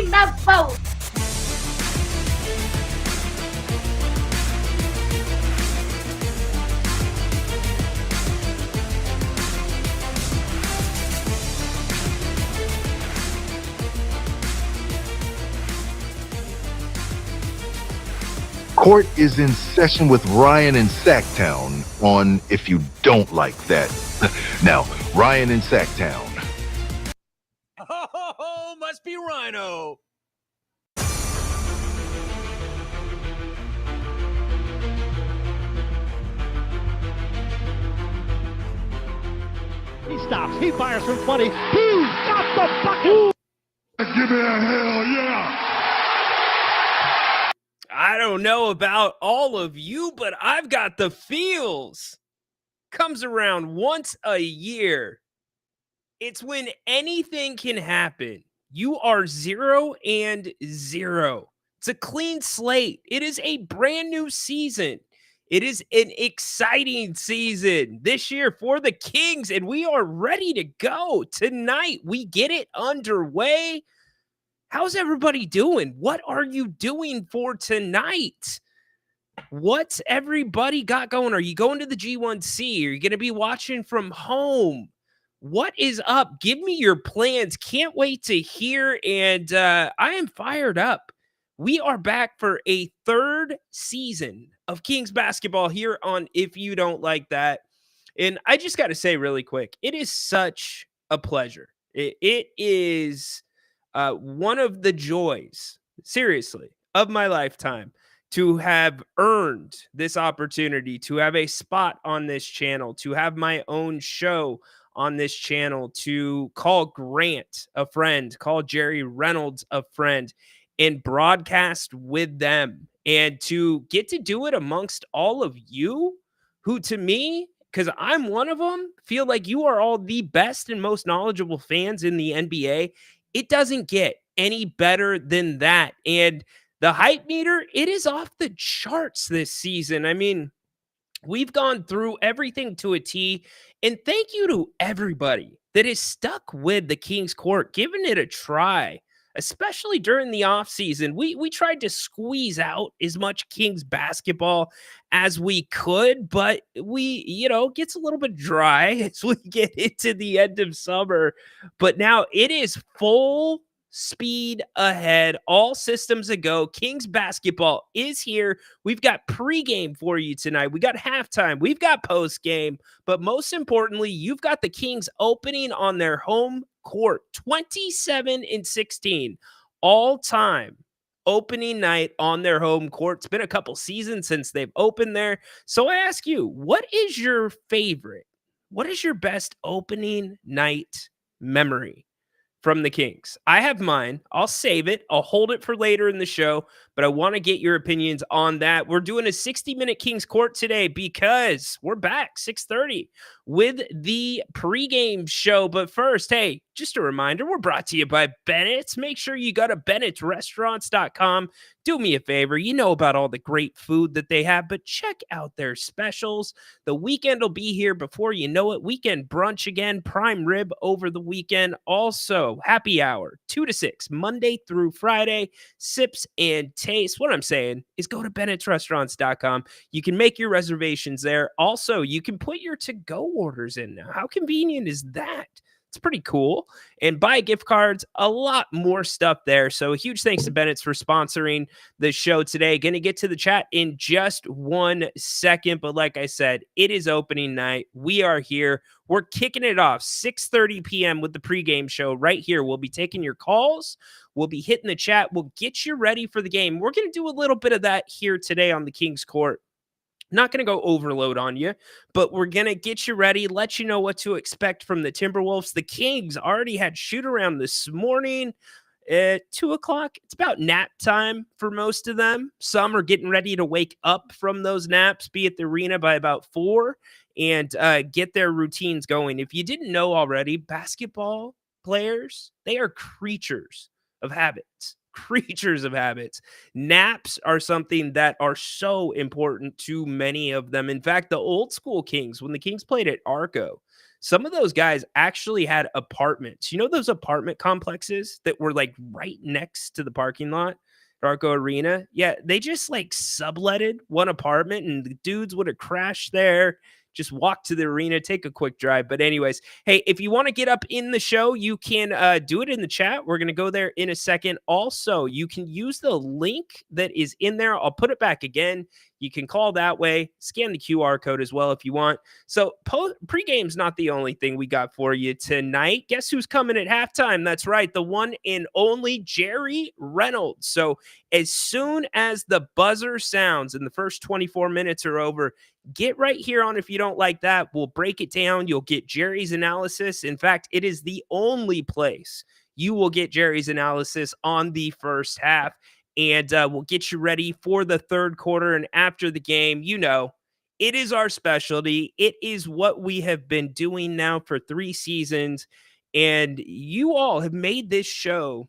Team Number. Court is in session with Ryan in Sacktown on If You Don't Like That. Now, Ryan in Sacktown. Oh, must be Rhino. He stops. He fires from 20. He got the bucket. Give me a hell yeah. I don't know about all of you, but I've got the feels. Comes around once a year. It's when anything can happen. You are 0-0. It's a clean slate. It is a brand new season. It is an exciting season this year for the Kings, and we are ready to go. Tonight, we get it underway. How's everybody doing? What are you doing for tonight? What's everybody got going? Are you going to the G1C? Are you going to be watching from home? What is up? Give me your plans. Can't wait to hear, and I am fired up. We are back for a third season of Kings basketball here on If You Don't Like That. And I just got to say really quick, it is such a pleasure. It is one of the joys, seriously, of my lifetime to have earned this opportunity, to have a spot on this channel, to have my own show on this channel, to call Grant a friend, call Jerry Reynolds a friend, and broadcast with them, and to get to do it amongst all of you who, to me, because I'm one of them, feel like you are all the best and most knowledgeable fans in the NBA. It doesn't get any better than that. And the hype meter, it is off the charts this season. I mean, we've gone through everything to a T. And thank you to everybody that is stuck with the Kings Court, giving it a try, especially during the offseason. We tried to squeeze out as much Kings basketball as we could, but gets a little bit dry as we get into the end of summer. But now it is full speed ahead, all systems a go. Kings basketball is here. We've got pregame for you tonight. We got halftime. We've got postgame. But most importantly, you've got the Kings opening on their home court, 27-16 all-time opening night on their home court. It's been a couple seasons since they've opened there. So I ask you, what is your favorite? What is your best opening night memory from the Kings? I have mine. I'll save it. I'll hold it for later in the show, but I want to get your opinions on that. We're doing a 60-minute Kings Court today because we're back 6:30 with the pregame show. But first, hey, just a reminder, we're brought to you by Bennett's. Make sure you go to Bennett'sRestaurants.com. Do me a favor. You know about all the great food that they have, but check out their specials. The weekend will be here before you know it. Weekend brunch again, prime rib over the weekend. Also, happy hour, 2 to 6, Monday through Friday, sips and taste. What I'm saying is go to Bennett'sRestaurants.com. You can make your reservations there. Also, you can put your to-go orders in now. How convenient is that? It's pretty cool. And buy gift cards, a lot more stuff there. So a huge thanks to Bennett's for sponsoring the show today. Going to get to the chat in just 1 second. But like I said, it is opening night. We are here. We're kicking it off 6:30 p.m. with the pregame show right here. We'll be taking your calls. We'll be hitting the chat. We'll get you ready for the game. We're going to do a little bit of that here today on the Kings Court. Not going to go overload on you, but we're going to get you ready, let you know what to expect from the Timberwolves. The Kings already had shoot around this morning at 2 o'clock. It's about nap time for most of them. Some are getting ready to wake up from those naps, be at the arena by about 4 and get their routines going. If you didn't know already, basketball players, they are creatures of habits. Creatures of habits. Naps are something that are so important to many of them. In fact, the old school Kings, when the Kings played at Arco, Some of those guys actually had apartments. You know those apartment complexes that were like right next to the parking lot at Arco Arena? Yeah, they just like subletted one apartment and the dudes would have crashed there, just walk to the arena, take a quick drive. But anyways, hey, if you want to get up in the show, you can do it in the chat. We're going to go there in a second. Also, you can use the link that is in there. I'll put it back again. You can call that way, scan the QR code as well if you want. So pregame's not the only thing we got for you tonight. Guess who's coming at halftime? That's right, the one and only Jerry Reynolds. So as soon as the buzzer sounds and the first 24 minutes are over, get right here on If You Don't Like That. We'll break it down. You'll get Jerry's analysis. In fact, it is the only place you will get Jerry's analysis on the first half. And we'll get you ready for the third quarter. And after the game, you know, it is our specialty. It is what we have been doing now for 3 seasons. And you all have made this show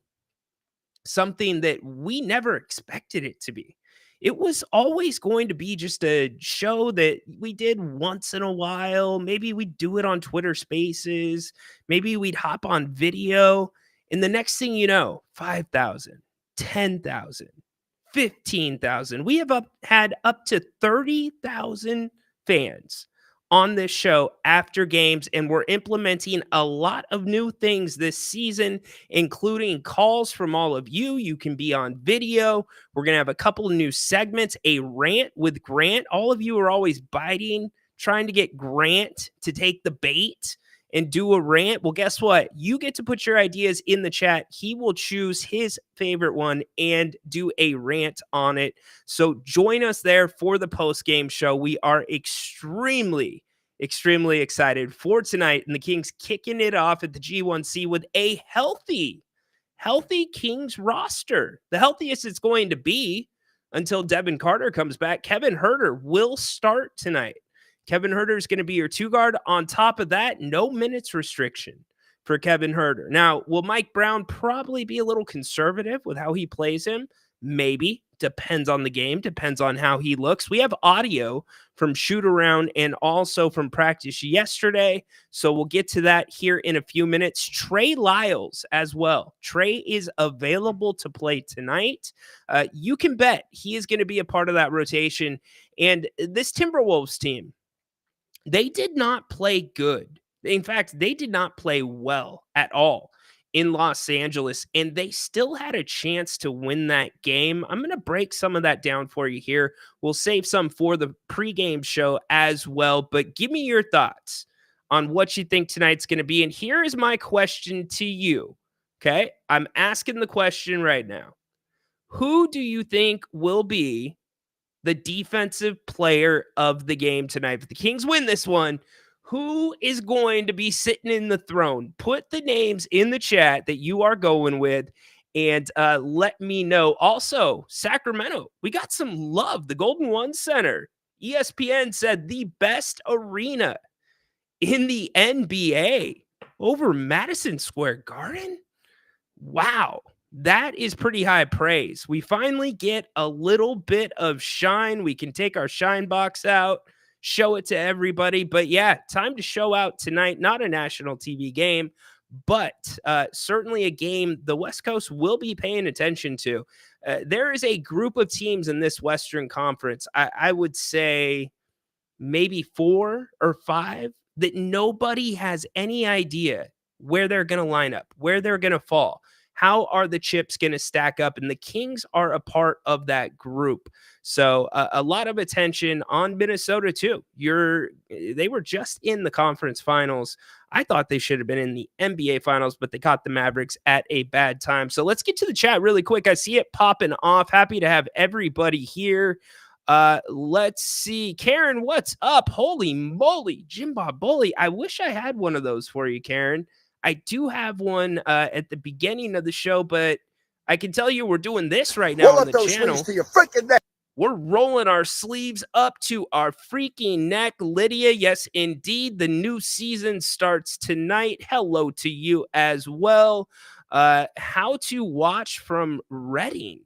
something that we never expected it to be. It was always going to be just a show that we did once in a while. Maybe we'd do it on Twitter Spaces. Maybe we'd hop on video. And the next thing you know, 5,000, 10,000, 15,000. We have had up to 30,000 fans on this show after games, and we're implementing a lot of new things this season, including calls from all of you. You can be on video. We're going to have a couple of new segments, a rant with Grant. All of you are always biting, trying to get Grant to take the bait and do a rant. Well, guess what? You get to put your ideas in the chat. He will choose his favorite one and do a rant on it. So join us there for the post-game show. We are extremely excited for tonight, and the Kings kicking it off at the G1C with a healthy Kings roster. The healthiest it's going to be until Devin Carter comes back. Kevin Huerter will start tonight. Kevin Huerter is going to be your 2 guard. On top of that, no minutes restriction for Kevin Huerter. Now, will Mike Brown probably be a little conservative with how he plays him? Maybe. Depends on the game. Depends on how he looks. We have audio from shoot around and also from practice yesterday. So we'll get to that here in a few minutes. Trey Lyles as well. Trey is available to play tonight. You can bet he is going to be a part of that rotation. And this Timberwolves team, they did not play good. In fact, they did not play well at all in Los Angeles, and they still had a chance to win that game. I'm going to break some of that down for you here. We'll save some for the pregame show as well, but give me your thoughts on what you think tonight's going to be. And here is my question to you, okay? I'm asking the question right now. Who do you think will be the defensive player of the game tonight? If the Kings win this one, who is going to be sitting in the throne? Put the names in the chat that you are going with and let me know. Also, Sacramento, we got some love. The Golden One Center, ESPN said the best arena in the NBA over Madison Square Garden. Wow. That is pretty high praise. We finally get a little bit of shine. We can take our shine box out, show it to everybody. But yeah, time to show out tonight. Not a national TV game, but certainly a game the West Coast will be paying attention to. There is a group of teams in this Western Conference, I would say maybe 4 or 5, that nobody has any idea where they're going to line up, where they're going to fall. How are the chips going to stack up? And the Kings are a part of that group. So a lot of attention on Minnesota too. They were just in the conference finals. I thought they should have been in the NBA finals, but they caught the Mavericks at a bad time. So let's get to the chat really quick. I see it popping off. Happy to have everybody here. Let's see. Karen, what's up? Holy moly, Jim Bob Bully. I wish I had one of those for you, Karen. I do have one at the beginning of the show, but I can tell you we're doing this right now on the channel. To your freaking neck. We're rolling our sleeves up to our freaking neck. Lydia, yes, indeed. The new season starts tonight. Hello to you as well. How to watch from Reading.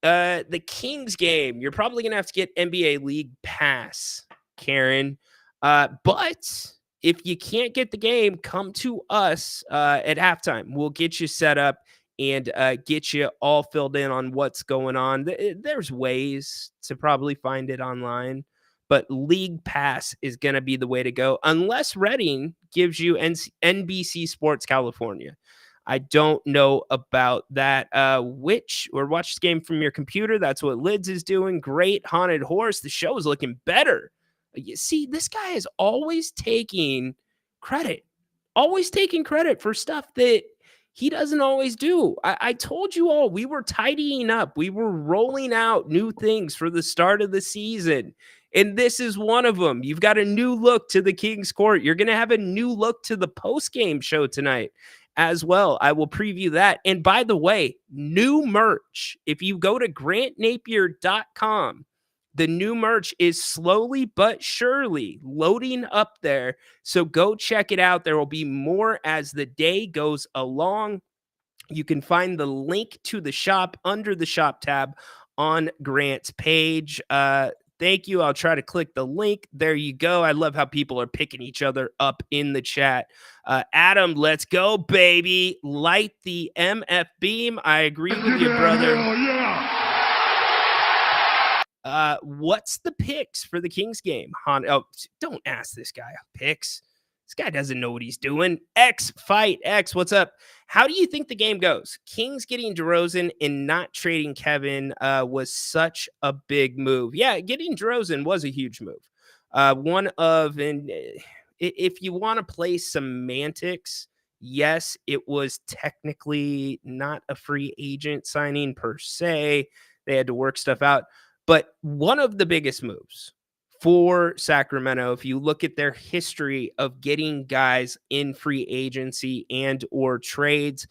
The Kings game. You're probably going to have to get NBA League Pass, Karen. But if you can't get the game, come to us at halftime. We'll get you set up and get you all filled in on what's going on. There's ways to probably find it online, but League Pass is going to be the way to go unless Reading gives you NBC Sports California. I don't know about that. Watch this game from your computer. That's what Lids is doing. Great. Haunted Horse. The show is looking better. You see, this guy is always taking credit for stuff that he doesn't always do. I told you all, we were tidying up. We were rolling out new things for the start of the season. And this is one of them. You've got a new look to the King's Court. You're going to have a new look to the post-game show tonight as well. I will preview that. And by the way, new merch. If you go to grantnapier.com, the new merch is slowly but surely loading up there. So go check it out. There will be more as the day goes along. You can find the link to the shop under the shop tab on Grant's page. Thank you. I'll try to click the link. There you go. I love how people are picking each other up in the chat. Adam, let's go, baby. Light the MF beam. I agree with you, brother. Hell yeah. What's the picks for the Kings game? Oh, don't ask this guy picks. This guy doesn't know what he's doing. X Fight X, what's up? How do you think the game goes? Kings getting DeRozan and not trading Kevin was such a big move. Yeah, getting DeRozan was a huge move. If you want to play semantics, yes, it was technically not a free agent signing per se. They had to work stuff out. But one of the biggest moves for Sacramento, if you look at their history of getting guys in free agency and or trades,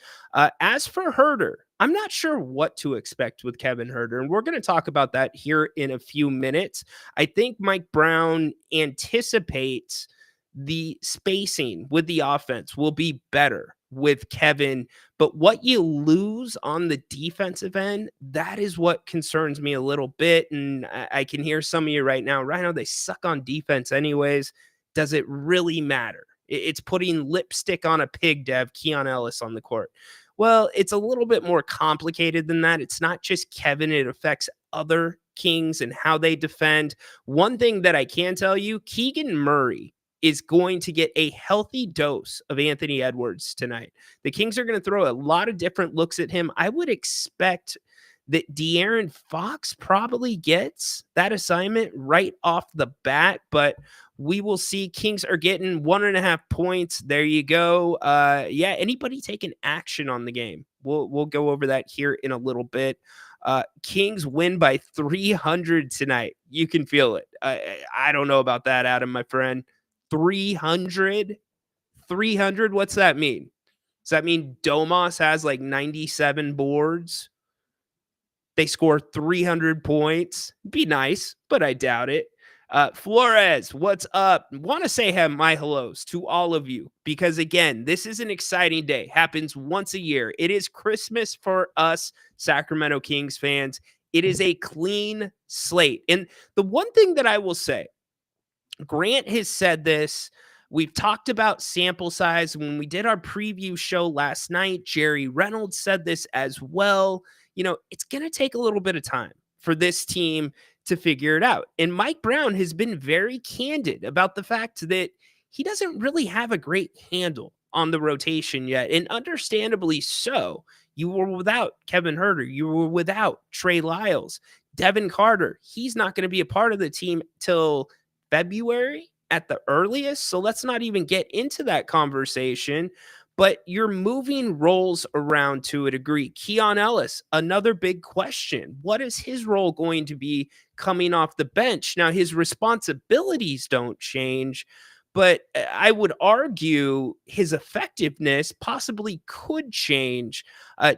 as for Huerter, I'm not sure what to expect with Kevin Huerter, and we're going to talk about that here in a few minutes. I think Mike Brown anticipates the spacing with the offense will be better with Kevin, but what you lose on the defensive end, that is what concerns me a little bit. And I can hear some of you right now, they suck on defense anyways. Does it really matter? It's putting lipstick on a pig to have Keon Ellis on the court. Well, it's a little bit more complicated than that. It's not just Kevin. It affects other Kings and how they defend. One thing that I can tell you, Keegan Murray is going to get a healthy dose of Anthony Edwards tonight. The Kings are going to throw a lot of different looks at him. I would expect that De'Aaron Fox probably gets that assignment right off the bat, but we will see. Kings are getting 1.5 points. There you go. Anybody taking action on the game? We'll go over that here in a little bit. Kings win by 300 tonight. You can feel it. I don't know about that, Adam, my friend. 300. What's that mean? Does that mean Domas has like 97 boards? They score 300 points. Be nice, but I doubt it. Flores, what's up? Want to say my hellos to all of you because, again, this is an exciting day. Happens once a year. It is Christmas for us Sacramento Kings fans. It is a clean slate. And the one thing that I will say, Grant has said this. We've talked about sample size. When we did our preview show last night, Jerry Reynolds said this as well. It's going to take a little bit of time for this team to figure it out. And Mike Brown has been very candid about the fact that he doesn't really have a great handle on the rotation yet. And understandably so. You were without Kevin Huerter. You were without Trey Lyles. Devin Carter, he's not going to be a part of the team till February at the earliest. So let's not even get into that conversation. But you're moving roles around to a degree. Keon Ellis, another big question. What is his role going to be coming off the bench? Now, his responsibilities don't change, but I would argue his effectiveness possibly could change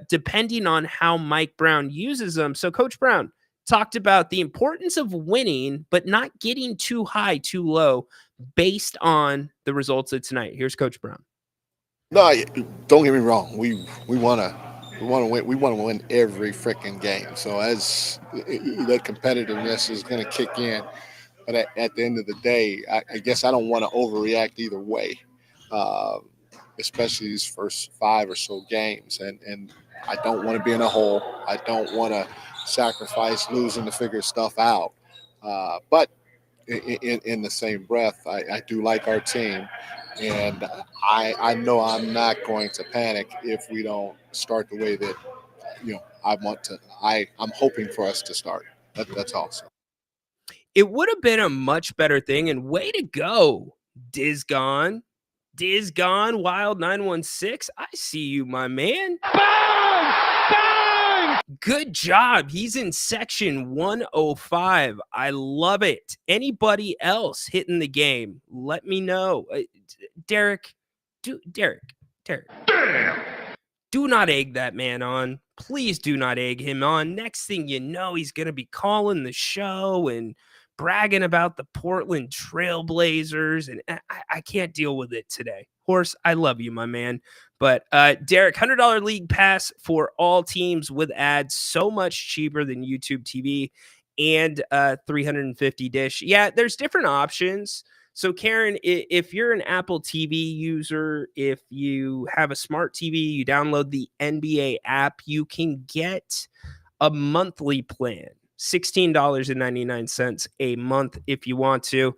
depending on how Mike Brown uses them. So Coach Brown talked about the importance of winning, but not getting too high, too low based on the results of tonight. Here's Coach Brown. No, don't get me wrong. We want to win. We want to win every freaking game. So as that competitiveness is going to kick in, But at the end of the day, I guess I don't want to overreact either way, uh, especially these first 5 or so games. And I don't want to be in a hole. I don't want to sacrifice losing to figure stuff out. But in the same breath, I do like our team. And I know I'm not going to panic if we don't start the way that I want to. I'm hoping for us to start. That's all. So, It would have been a much better thing, and way to go, Dizgon. Dizgon Wild 916. I see you, my man. Bang! Bang! Good job. He's in section 105. I love it. Anybody else hitting the game? Let me know. Derek. Derek. Damn! Do not egg that man on. Please do not egg him on. Next thing you know, he's going to be calling the show and bragging about the Portland Trailblazers. And I can't deal with it today. Horse, I love you, my man. But Derek, $100 league pass for all teams with ads, so much cheaper than YouTube TV, and 350 dish. Yeah, there's different options. So, Karen, if you're an Apple TV user, if you have a smart TV, you download the NBA app, you can get a monthly plan, $16.99 a month if you want to.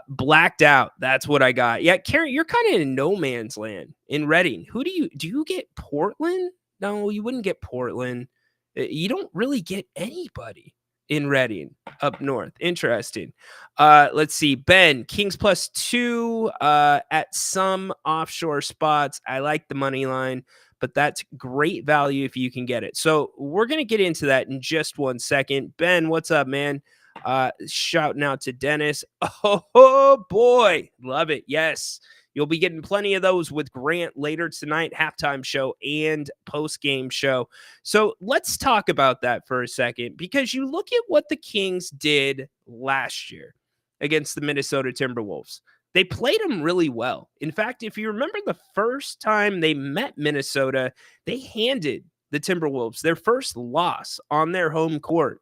Blacked out. That's what I got. Yeah, Karen, you're kind of in no man's land in Reading. Do you get Portland? No, you wouldn't get Portland. You don't really get anybody in Reading up north. Interesting. Let's see. Ben, Kings +2 at some offshore spots. I like the money line, but that's great value if you can get it. So we're going to get into that in just 1 second. Ben, what's up, man? Shouting out to Dennis. Oh boy. Love it. Yes. You'll be getting plenty of those with Grant later tonight, halftime show and post-game show. So let's talk about that for a second, because you look at what the Kings did last year against the Minnesota Timberwolves. They played them really well. In fact, if you remember the first time they met Minnesota, they handed the Timberwolves their first loss on their home court.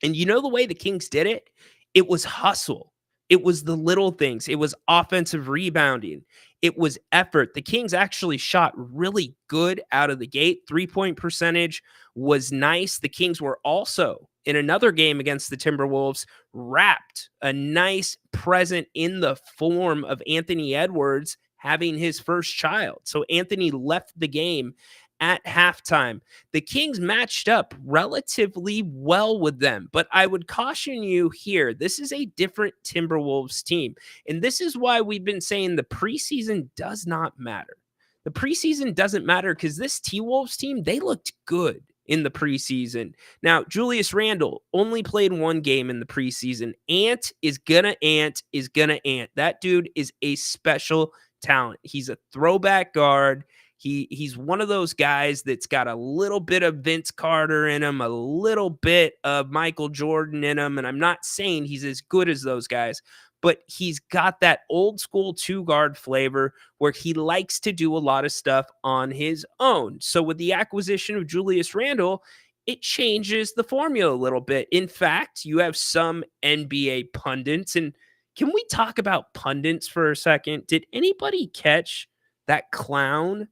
And you know the way the Kings did it? It was hustle. It was the little things. It was offensive rebounding. It was effort. The Kings actually shot really good out of the gate. 3-point percentage was nice. The Kings were also, in another game against the Timberwolves, wrapped a nice present in the form of Anthony Edwards having his first child. So Anthony left the game at halftime. The Kings matched up relatively well with them, but I would caution you here. This is a different Timberwolves team, and this is why we've been saying the preseason does not matter. The preseason doesn't matter because this T-Wolves team, they looked good in the preseason. Now, Julius Randle only played 1 game in the preseason. Ant is gonna ant. That dude is a special talent. He's a throwback guard. He's one of those guys that's got a little bit of Vince Carter in him, a little bit of Michael Jordan in him. And I'm not saying he's as good as those guys, but he's got that old school 2-guard flavor where he likes to do a lot of stuff on his own. So with the acquisition of Julius Randle, it changes the formula a little bit. In fact, you have some NBA pundits, and can we talk about pundits for a second? Did anybody catch that clown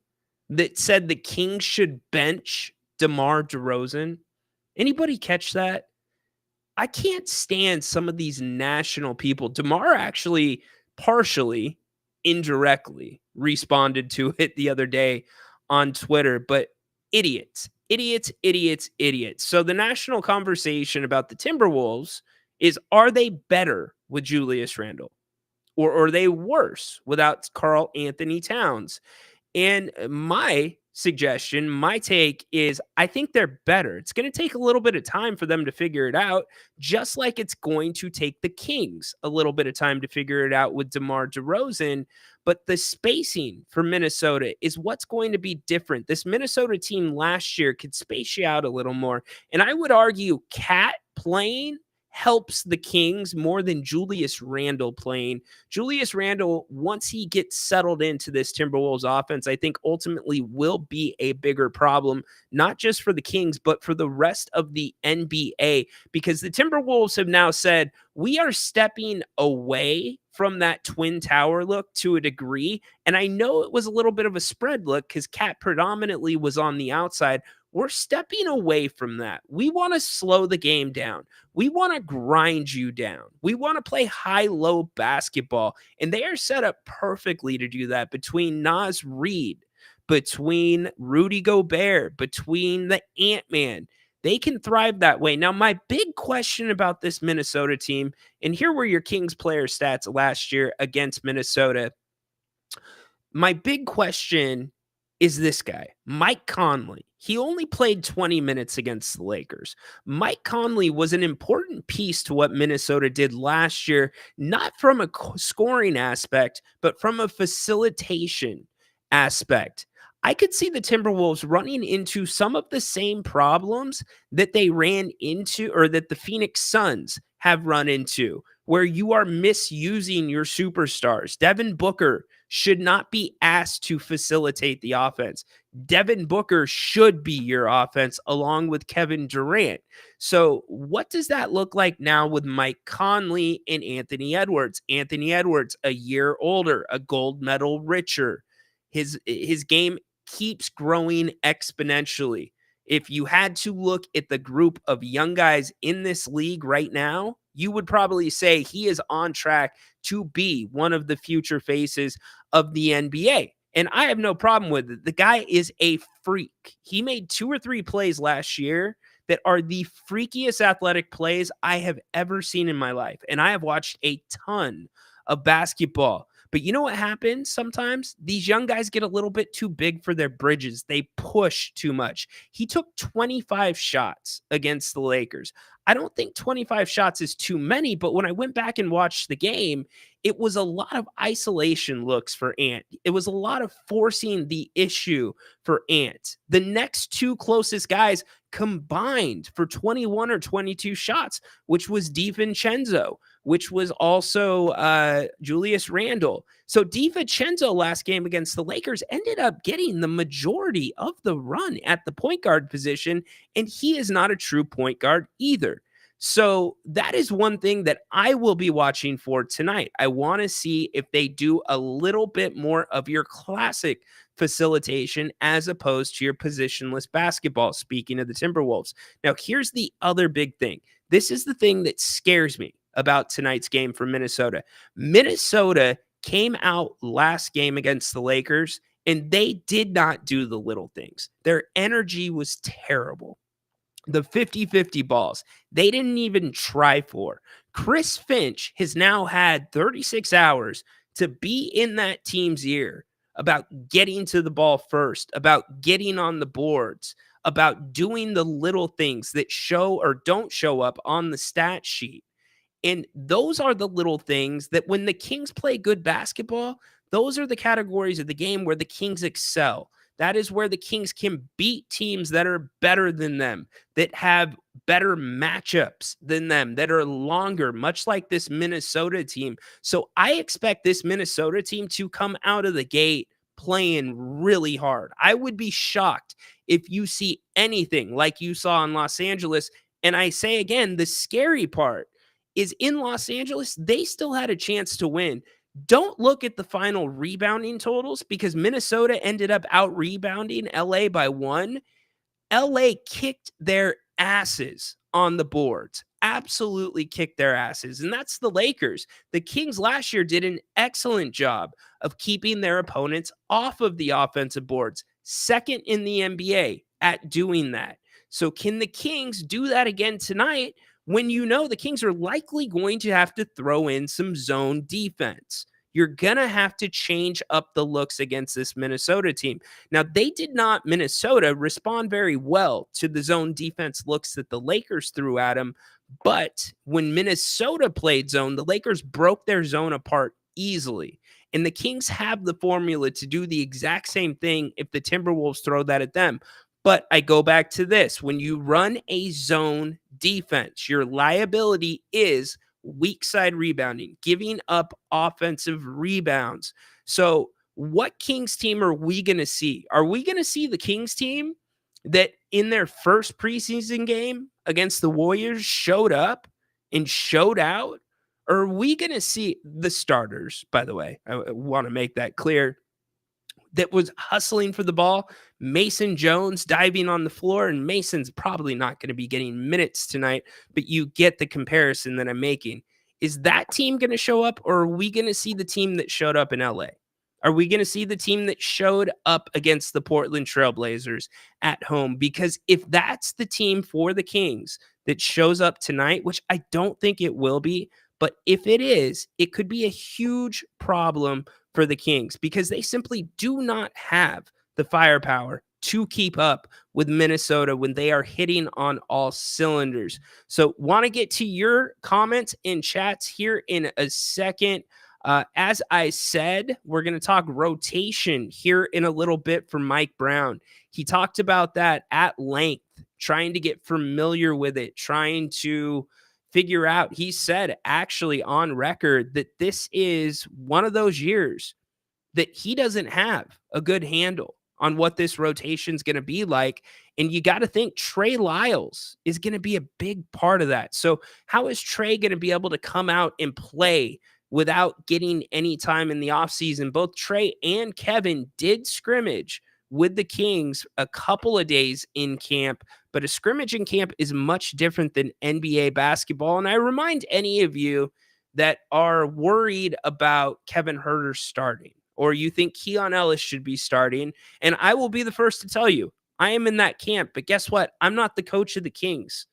that said the Kings should bench DeMar DeRozan? Anybody catch that? I can't stand some of these national people. DeMar actually partially, indirectly responded to it the other day on Twitter, but idiots. So the national conversation about the Timberwolves is, are they better with Julius Randle? Or are they worse without Karl Anthony Towns? And my suggestion, my take is, I think they're better. It's going to take a little bit of time for them to figure it out, just like it's going to take the Kings a little bit of time to figure it out with DeMar DeRozan. But the spacing for Minnesota is what's going to be different. This Minnesota team last year could space you out a little more. And I would argue Cat playing helps the Kings more than Julius Randle playing. Julius Randle, once he gets settled into this Timberwolves offense, I think ultimately will be a bigger problem, not just for the Kings, but for the rest of the NBA, because the Timberwolves have now said, we are stepping away from that Twin Tower look to a degree. And I know it was a little bit of a spread look because Cat predominantly was on the outside. We're stepping away from that. We want to slow the game down. We want to grind you down. We want to play high-low basketball. And they are set up perfectly to do that between Naz Reid, between Rudy Gobert, between the Ant-Man. They can thrive that way. Now, my big question about this Minnesota team, and here were your Kings player stats last year against Minnesota. My big question is this guy, Mike Conley. He only played 20 minutes against the Lakers. Mike Conley was an important piece to what Minnesota did last year, not from a scoring aspect, but from a facilitation aspect. I could see the Timberwolves running into some of the same problems that they ran into, or that the Phoenix Suns have run into, where you are misusing your superstars. Devin Booker should not be asked to facilitate the offense. Devin Booker should be your offense along with Kevin Durant. So what does that look like now with Mike Conley and Anthony Edwards? Anthony Edwards, a year older, a gold medal richer. His game keeps growing exponentially. If you had to look at the group of young guys in this league right now, you would probably say he is on track to be one of the future faces of the NBA. And I have no problem with it. The guy is a freak. He made 2 or 3 plays last year that are the freakiest athletic plays I have ever seen in my life. And I have watched a ton of basketball. But you know what happens sometimes? These young guys get a little bit too big for their bridges. They push too much. He took 25 shots against the Lakers. I don't think 25 shots is too many, but when I went back and watched the game, it was a lot of isolation looks for Ant. It was a lot of forcing the issue for Ant. The next 2 closest guys combined for 21 or 22 shots, which was DiVincenzo, which was also Julius Randle. So DiVincenzo last game against the Lakers ended up getting the majority of the run at the point guard position, and he is not a true point guard either. So that is one thing that I will be watching for tonight. I want to see if they do a little bit more of your classic facilitation as opposed to your positionless basketball, speaking of the Timberwolves. Now, here's the other big thing. This is the thing that scares me about tonight's game for Minnesota. Minnesota came out last game against the Lakers, and they did not do the little things. Their energy was terrible. The 50-50 balls, they didn't even try for. Chris Finch has now had 36 hours to be in that team's ear about getting to the ball first, about getting on the boards, about doing the little things that show or don't show up on the stat sheet. And those are the little things that when the Kings play good basketball, those are the categories of the game where the Kings excel. That is where the Kings can beat teams that are better than them, that have better matchups than them, that are longer, much like this Minnesota team. So I expect this Minnesota team to come out of the gate playing really hard. I would be shocked if you see anything like you saw in Los Angeles. And I say again, the scary part is in Los Angeles, they still had a chance to win. Don't look at the final rebounding totals because Minnesota ended up out rebounding LA by 1. LA kicked their asses on the boards, absolutely kicked their asses. And that's the Lakers. The Kings last year did an excellent job of keeping their opponents off of the offensive boards, second in the NBA at doing that. So can the Kings do that again tonight? When you know the Kings are likely going to have to throw in some zone defense. You're going to have to change up the looks against this Minnesota team. Now, they did not, Minnesota, respond very well to the zone defense looks that the Lakers threw at them. But when Minnesota played zone, the Lakers broke their zone apart easily. And the Kings have the formula to do the exact same thing if the Timberwolves throw that at them. But I go back to this. When you run a zone defense. Your liability is weak side rebounding, giving up offensive rebounds. So what Kings team are we going to see? Are we going to see the Kings team that in their first preseason game against the Warriors showed up and showed out? Or are we going to see the starters, by the way? I want to make that clear, that was hustling for the ball. Mason Jones diving on the floor, and Mason's probably not going to be getting minutes tonight, but you get the comparison that I'm making. Is that team going to show up, or are we going to see the team that showed up in LA? Are we going to see the team that showed up against the Portland Trailblazers at home? Because if that's the team for the Kings that shows up tonight, which I don't think it will be, but if it is, it could be a huge problem for the Kings because they simply do not have the firepower to keep up with Minnesota when they are hitting on all cylinders. So want to get to your comments and chats here in a second. As I said, we're going to talk rotation here in a little bit from Mike Brown. He talked about that at length, trying to get familiar with it, trying to figure out. He said actually on record that this is one of those years that he doesn't have a good handle on what this rotation is going to be like. And you got to think Trey Lyles is going to be a big part of that. So how is Trey going to be able to come out and play without getting any time in the offseason? Both Trey and Kevin did scrimmage with the Kings a couple of days in camp, but a scrimmage in camp is much different than NBA basketball. And I remind any of you that are worried about Kevin Huerter starting, or you think Keon Ellis should be starting, and I will be the first to tell you, I am in that camp, but guess what? I'm not the coach of the Kings.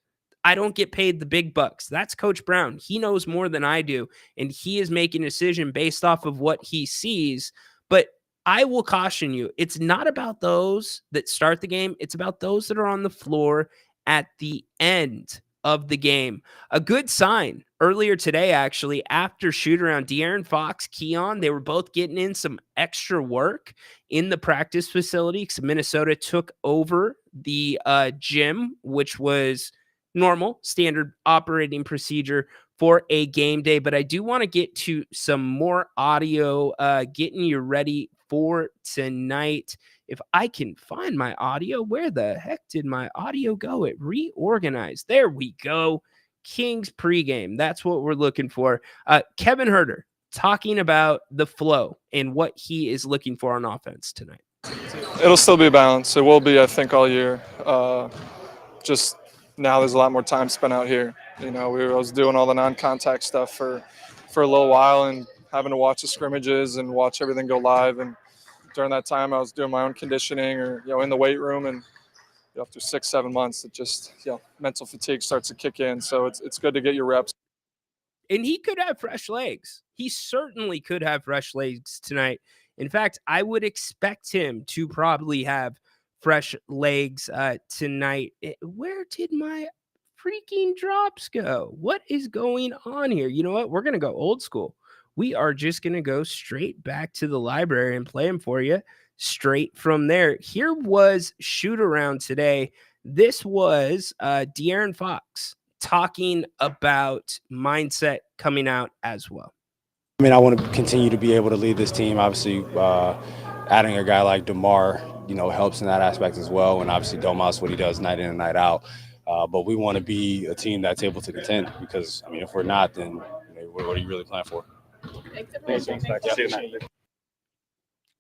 I don't get paid the big bucks. That's Coach Brown. He knows more than I do, and he is making a decision based off of what he sees. But I will caution you, it's not about those that start the game. It's about those that are on the floor at the end of the game. A good sign earlier today, actually, after shoot around, De'Aaron Fox, Keon, they were both getting in some extra work in the practice facility because Minnesota took over the gym, which was normal, standard operating procedure for a game day. But I do want to get to some more audio, getting you ready for tonight. If I can find my audio, where the heck did my audio go? It reorganized. There we go. Kings pregame. That's what we're looking for. Kevin Huerter talking about the flow and what he is looking for on offense tonight. It'll still be a balance. It will be, I think, all year. Just now there's a lot more time spent out here. You know, I was doing all the non-contact stuff for a little while and having to watch the scrimmages and watch everything go live. And during that time, I was doing my own conditioning or, in the weight room. And after 6-7 months, it just, mental fatigue starts to kick in. So it's good to get your reps. And he could have fresh legs. He certainly could have fresh legs tonight. In fact, I would expect him to probably have fresh legs tonight. Where did my freaking drops go? What is going on here? You know what? We're going to go old school. We are just going to go straight back to the library and play them for you straight from there. Here was shoot around today. This was De'Aaron Fox talking about mindset coming out as well. I mean, I want to continue to be able to lead this team. Obviously, adding a guy like DeMar, helps in that aspect as well. And obviously, Domas, what he does night in and night out. But we want to be a team that's able to contend because, if we're not, then what are you really playing for?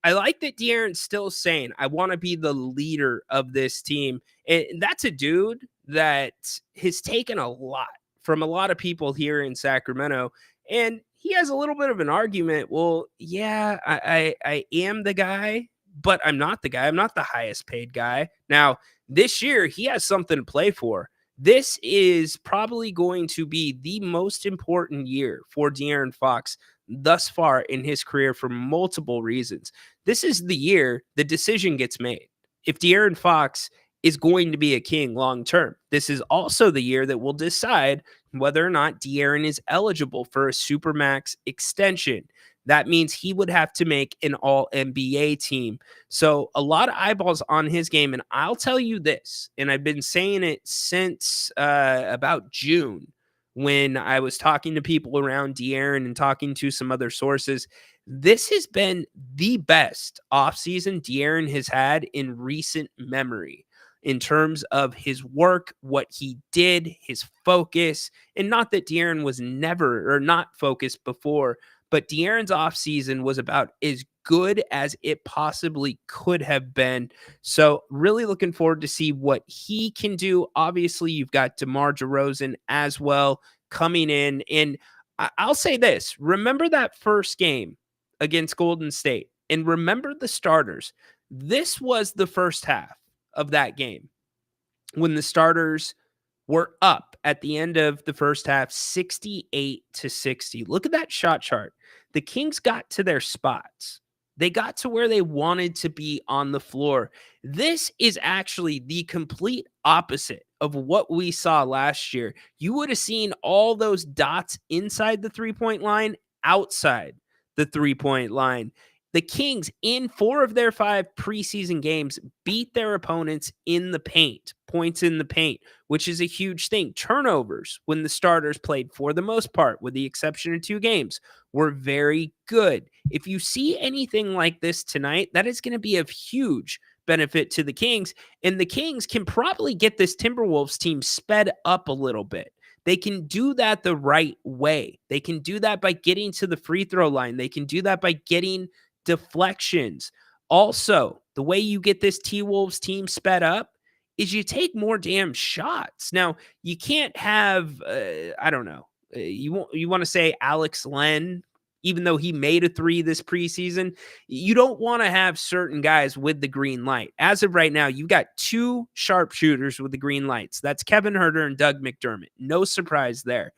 I like that De'Aaron's still saying, I want to be the leader of this team. And that's a dude that has taken a lot from a lot of people here in Sacramento. And he has a little bit of an argument. Well, yeah, I am the guy, but I'm not the guy. I'm not the highest paid guy. Now, this year, he has something to play for. This is probably going to be the most important year for De'Aaron Fox thus far in his career for multiple reasons. This is the year the decision gets made. If De'Aaron Fox is going to be a King long term, this is also the year that will decide whether or not De'Aaron is eligible for a Supermax extension. That means he would have to make an all NBA team. So a lot of eyeballs on his game. And I'll tell you this, and I've been saying it since about June when I was talking to people around De'Aaron and talking to some other sources. This has been the best offseason De'Aaron has had in recent memory in terms of his work, what he did, his focus, and not that De'Aaron was never or not focused before, but De'Aaron's offseason was about as good as it possibly could have been. So really looking forward to see what he can do. Obviously, you've got DeMar DeRozan as well coming in. And I'll say this, remember that first game against Golden State and remember the starters. This was the first half of that game when the starters were up at the end of the first half 68-60. Look at that shot chart. The Kings got to their spots. They got to where they wanted to be on the floor. This is actually the complete opposite of what we saw last year. You would have seen all those dots inside the three-point line, outside the three-point line. The Kings, in 4 of their 5 preseason games, beat their opponents in the paint, points in the paint, which is a huge thing. Turnovers, when the starters played for the most part, with the exception of 2 games, were very good. If you see anything like this tonight, that is going to be of huge benefit to the Kings, and the Kings can probably get this Timberwolves team sped up a little bit. They can do that the right way. They can do that by getting to the free throw line. They can do that by getting deflections. Also, the way you get this T-Wolves team sped up is you take more damn shots. Now, you can't have, I don't know, you want to say Alex Len, even though he made a 3 this preseason, you don't want to have certain guys with the green light. As of right now, you've got 2 sharpshooters with the green lights. That's Kevin Huerter and Doug McDermott. No surprise there.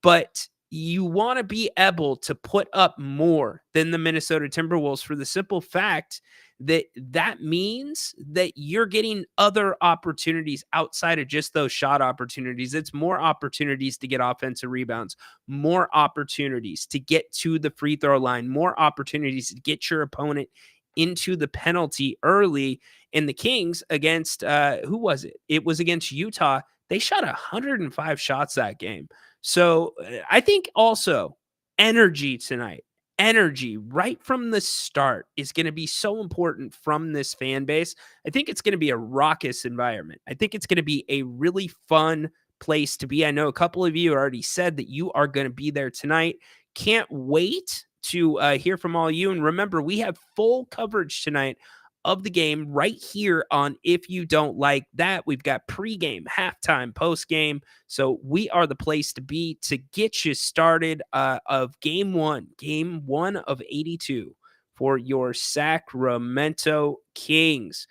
But you want to be able to put up more than the Minnesota Timberwolves for the simple fact that that means that you're getting other opportunities outside of just those shot opportunities. It's more opportunities to get offensive rebounds, more opportunities to get to the free throw line, more opportunities to get your opponent into the penalty early. And the Kings against, who was it? It was against Utah. They shot 105 shots that game. So I think also energy tonight, energy right from the start is going to be so important from this fan base. I think it's going to be a raucous environment. I think it's going to be a really fun place to be. I know a couple of you already said that you are going to be there tonight. Can't wait to hear from all you. And remember, we have full coverage tonight of the game right here on If You Don't Like That. We've got pregame, halftime, postgame. So we are the place to be to get you started of game one of 82 for your Sacramento Kings.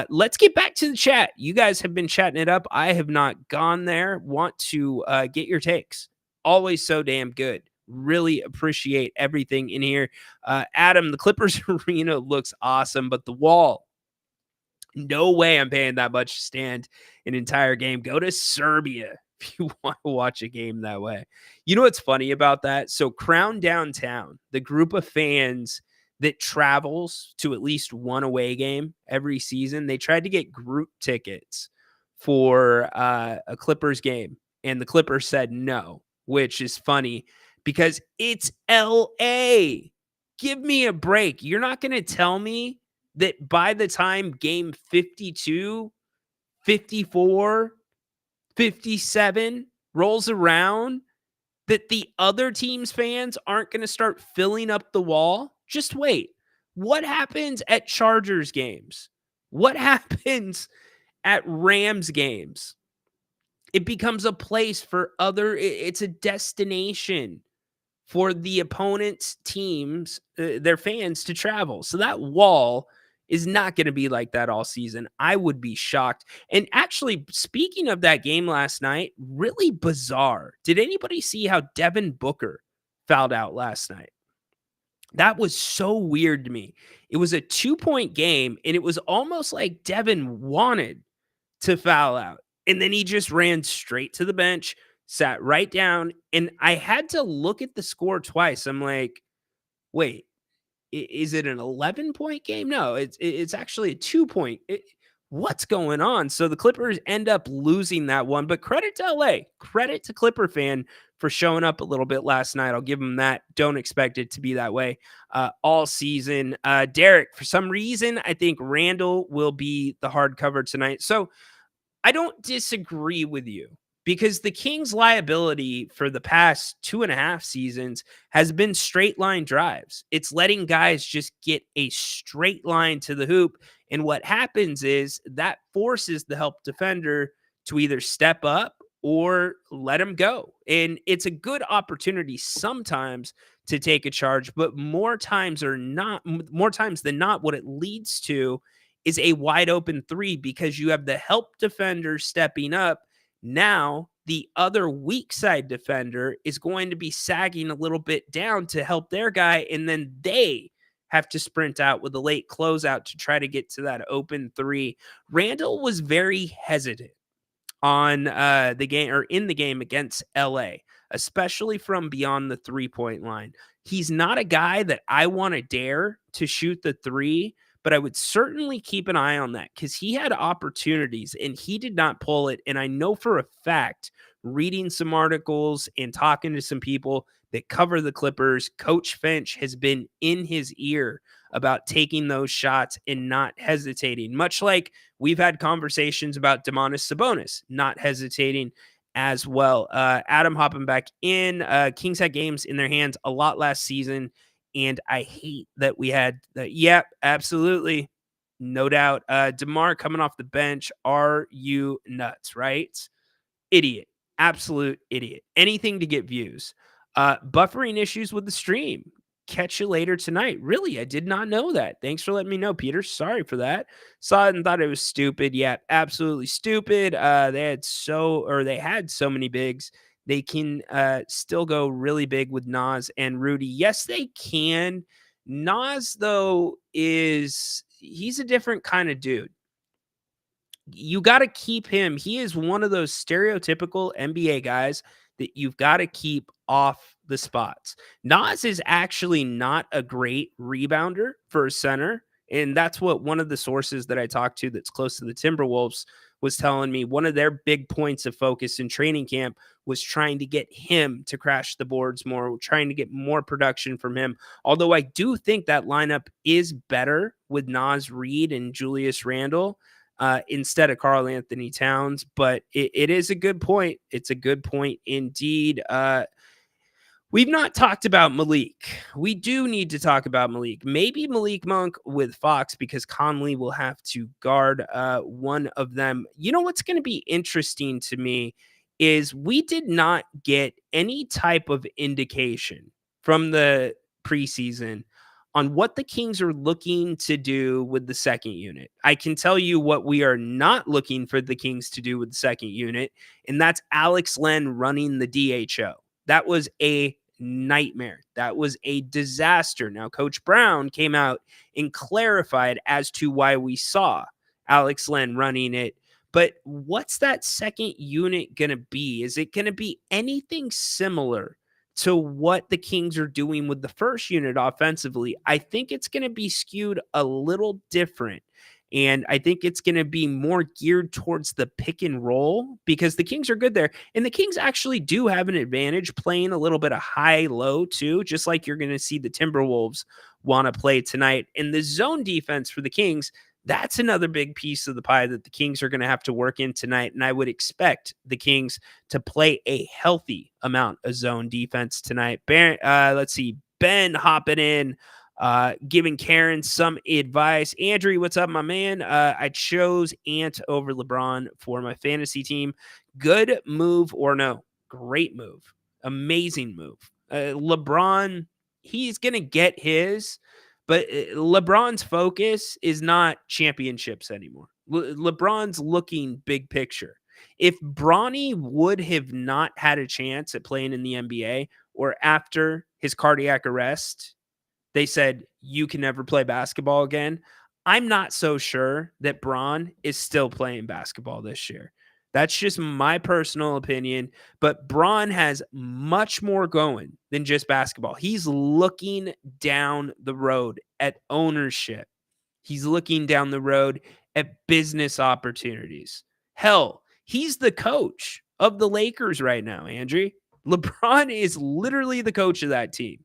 Let's get back to the chat. You guys have been chatting it up. I have not gone there. Want to get your takes. Always so damn good. Really appreciate everything in here. Adam, the Clippers arena looks awesome, but the wall, no way I'm paying that much to stand an entire game. Go to Serbia if you want to watch a game that way. You know what's funny about that? So Crown Downtown, the group of fans that travels to at least one away game every season, they tried to get group tickets for a Clippers game, and the Clippers said no, which is funny because it's LA. Give me a break. You're not going to tell me that by the time game 52, 54, 57 rolls around, that the other team's fans aren't going to start filling up the wall? Just wait. What happens at Chargers games? What happens at Rams games? It becomes a place for it's a destination for the opponent's teams, their fans to travel. So that wall is not going to be like that all season. I would be shocked. And actually, speaking of that game last night, really bizarre. Did anybody see how Devin Booker fouled out last night? That was so weird to me. It was a 2-point game, and it was almost like Devin wanted to foul out. And then he just ran straight to the bench, sat right down, and I had to look at the score twice. I'm like, Wait, is it an 11-point game? No, it's actually a 2-point. What's going on? So the Clippers end up losing that one, but credit to LA. Credit to Clipper fan for showing up a little bit last night. I'll give them that. Don't expect it to be that way all season. Derek, for some reason, I think Randall will be the hard cover tonight. So I don't disagree with you because the Kings' liability for the past 2.5 seasons has been straight line drives. It's letting guys just get a straight line to the hoop. And what happens is that forces the help defender to either step up or let him go. And it's a good opportunity sometimes to take a charge, but more times than not, what it leads to is a wide open three because you have the help defender stepping up. Now, the other weak side defender is going to be sagging a little bit down to help their guy, and then they have to sprint out with a late closeout to try to get to that open three. Randall was very hesitant on the game or in the game against LA, especially from beyond the 3-point line. He's not a guy that I want to dare to shoot the three, but I would certainly keep an eye on that because he had opportunities and he did not pull it. And I know for a fact, reading some articles and talking to some people that cover the Clippers, Coach Finch has been in his ear about taking those shots and not hesitating, much like we've had conversations about Domantas Sabonis not hesitating as well. Adam hopping back in. Kings had games in their hands a lot last season, and I hate that we had that. Yep, absolutely. No doubt. DeMar coming off the bench. Are you nuts, right? Idiot. Absolute idiot. Anything to get views. Buffering issues with the stream. Catch you later tonight. Really, I did not know that. Thanks for letting me know, Peter. Sorry for that. Saw it and thought it was stupid. Yeah, absolutely stupid. They had so many bigs. They can still go really big with Nas and Rudy. Yes, they can. Nas, though, he's a different kind of dude. You got to keep him. He is one of those stereotypical NBA guys that you've got to keep off the spots. Nas is actually not a great rebounder for a center. And that's what one of the sources that I talked to that's close to the Timberwolves was telling me. One of their big points of focus in training camp was trying to get him to crash the boards more, trying to get more production from him. Although I do think that lineup is better with Naz Reid and Julius Randle instead of Karl Anthony Towns. But it is a good point. It's a good point indeed. We've not talked about Malik. We do need to talk about Malik. Maybe Malik Monk with Fox because Conley will have to guard one of them. You know what's going to be interesting to me is we did not get any type of indication from the preseason on what the Kings are looking to do with the second unit. I can tell you what we are not looking for the Kings to do with the second unit, and that's Alex Len running the DHO. That was a nightmare. That was a disaster. Now, Coach Brown came out and clarified as to why we saw Alex Len running it. But what's that second unit going to be? Is it going to be anything similar to what the Kings are doing with the first unit offensively? I think it's going to be skewed a little different. And I think it's going to be more geared towards the pick and roll because the Kings are good there. And the Kings actually do have an advantage playing a little bit of high-low too, just like you're going to see the Timberwolves want to play tonight. And the zone defense for the Kings, that's another big piece of the pie that the Kings are going to have to work in tonight. And I would expect the Kings to play a healthy amount of zone defense tonight. Let's see, Ben hopping in, giving Karen some advice. Andrew, what's up, my man? I chose Ant over LeBron for my fantasy team. Good move or no? Great move. Amazing move. LeBron, he's going to get his. But LeBron's focus is not championships anymore. LeBron's looking big picture. If Bronny would have not had a chance at playing in the NBA or after his cardiac arrest, they said, you can never play basketball again. I'm not so sure that Bron is still playing basketball this year. That's just my personal opinion. But Braun has much more going than just basketball. He's looking down the road at ownership. He's looking down the road at business opportunities. Hell, he's the coach of the Lakers right now, Andrew. LeBron is literally the coach of that team.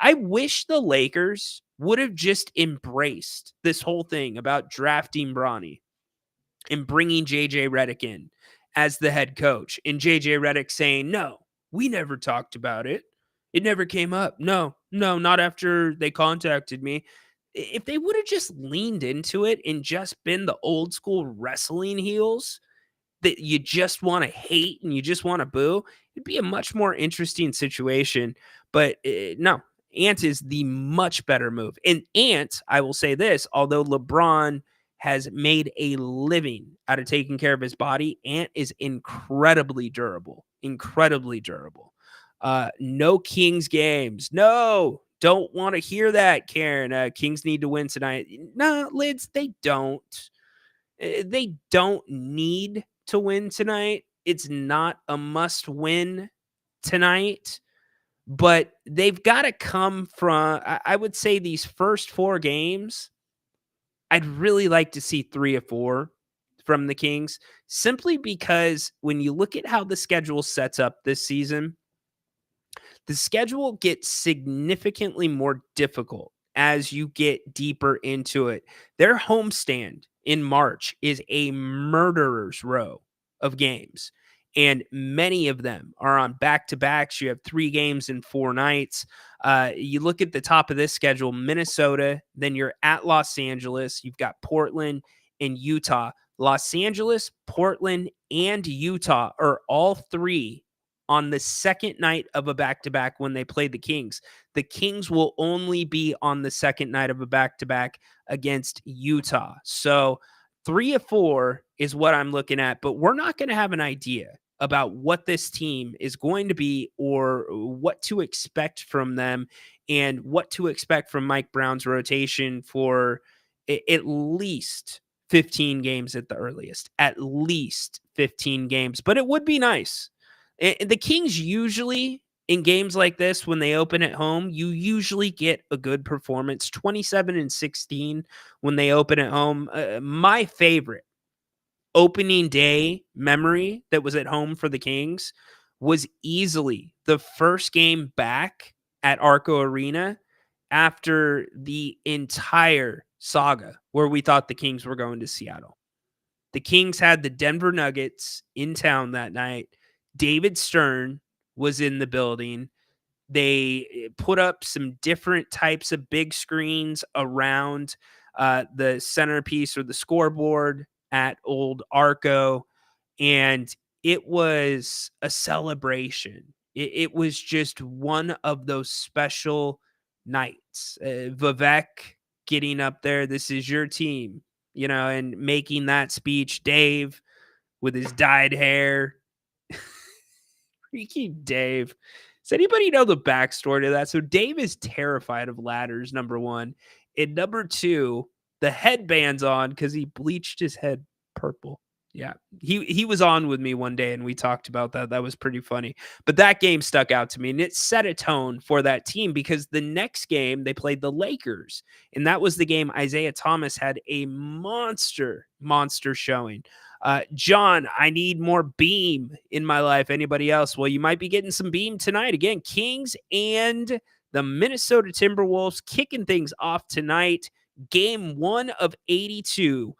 I wish the Lakers would have just embraced this whole thing about drafting Bronny and bringing JJ Redick in as the head coach, and JJ Redick saying, "No, we never talked about it. It never came up. No, not after they contacted me." If they would have just leaned into it and just been the old school wrestling heels that you just want to hate and you just want to boo, it'd be a much more interesting situation. But no, Ant is the much better move. And Ant, I will say this, although LeBron has made a living out of taking care of his body, Ant is incredibly durable, incredibly durable. No Kings games. No, don't want to hear that, Karen. Kings need to win tonight. No, Lids, they don't. They don't need to win tonight. It's not a must win tonight, but they've got to come from, I would say, these first 4 games. I'd really like to see 3 or 4 from the Kings, simply because when you look at how the schedule sets up this season, the schedule gets significantly more difficult as you get deeper into it. Their homestand in March is a murderer's row of games, and many of them are on back-to-backs. You have 3 games in 4 nights. You look at the top of this schedule, Minnesota, then you're at Los Angeles. You've got Portland and Utah. Los Angeles, Portland, and Utah are all 3 on the second night of a back-to-back when they play the Kings. The Kings will only be on the second night of a back-to-back against Utah. So 3 of 4 is what I'm looking at, but we're not going to have an idea about what this team is going to be or what to expect from them and what to expect from Mike Brown's rotation for at least 15 games at the earliest, at least 15 games. But it would be nice. The Kings usually, in games like this, when they open at home, you usually get a good performance. 27-16 when they open at home. My favorite opening day memory that was at home for the Kings was easily the first game back at Arco Arena after the entire saga where we thought the Kings were going to Seattle. The Kings had the Denver Nuggets in town that night. David Stern was in the building. They put up some different types of big screens around the centerpiece or the scoreboard at Old Arco, and it was a celebration. It was just one of those special nights. Vivek getting up there, "This is your team," and making that speech. Dave with his dyed hair. Freaky Dave. Does anybody know the backstory to that? So Dave is terrified of ladders, number 1. And number 2, the headband's on because he bleached his head purple. Yeah, he was on with me one day and we talked about that. That was pretty funny. But that game stuck out to me and it set a tone for that team because the next game they played the Lakers. And that was the game Isaiah Thomas had a monster showing. John, I need more beam in my life. Anybody else? Well, you might be getting some beam tonight. Again, Kings and the Minnesota Timberwolves kicking things off tonight. Game 1 of 82.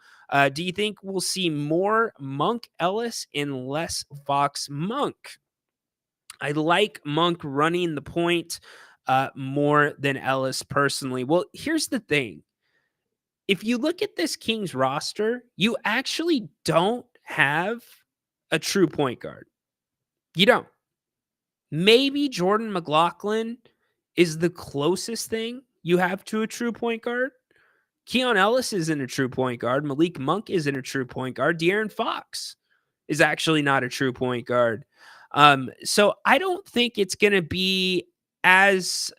Do you think we'll see more Monk Ellis and less Fox Monk? I like Monk running the point more than Ellis personally. Well, here's the thing. If you look at this Kings roster, you actually don't have a true point guard. You don't. Maybe Jordan McLaughlin is the closest thing you have to a true point guard. Keon Ellis isn't a true point guard. Malik Monk isn't a true point guard. De'Aaron Fox is actually not a true point guard. So I don't think it's going to be as